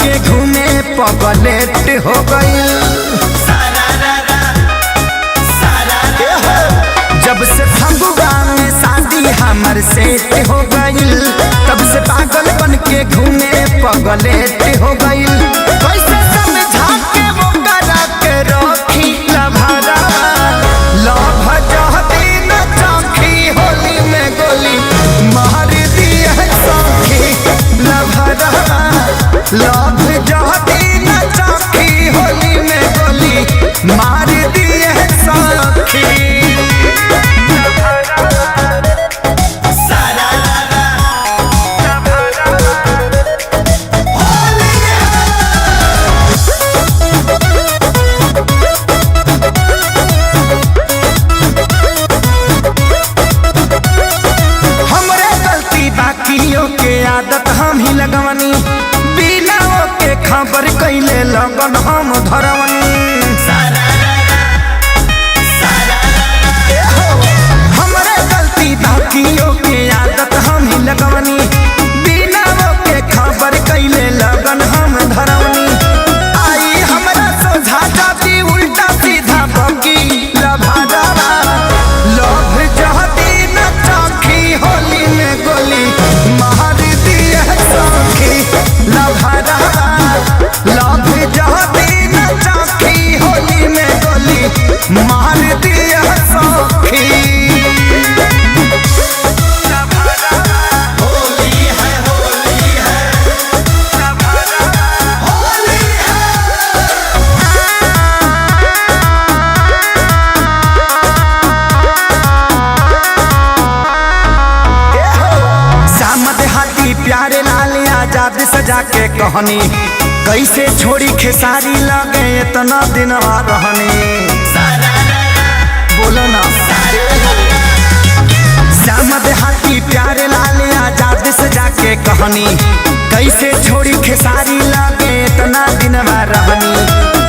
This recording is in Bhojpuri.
के घूमे पगलेट हो गई। जब से फगुआ में शादी हमर सेट हो गई, तब से पागल बन के घूमे पगलेट हो गई। कैसे समझा के वो करा के रखी लभरा लभ जहती न चौखी, होली में गोली मार दिया सौखी लभरा लभ जहती न चौखी, होली में गोली मार दिए सौखी। के आदत हम ही लगवनी, बिना के खबर कैले लगन हम धरवनी। हमरे गलती बाकियों के आदत हम ही लगवनी, बिना के खबर कैले लगन हम धरवनी। आई हमरा सोझा जाती उल्टा सीधा बगी लभारा लभ जहती न चौखी, होली में गोली मार दिए सौखी लभरा लभ जहती न चौखी, होली में गोली मार दिए सौखी। प्यारे लाल आजाद सजा के कहनी, कैसे छोड़ी खेसारी लगे इतना दिन रहनी। बोलो ना श्यामद हाथी प्यारे लाल आजाद सजा के कहनी, कैसे छोड़ी खेसारी लगे इतना दिन रहनी।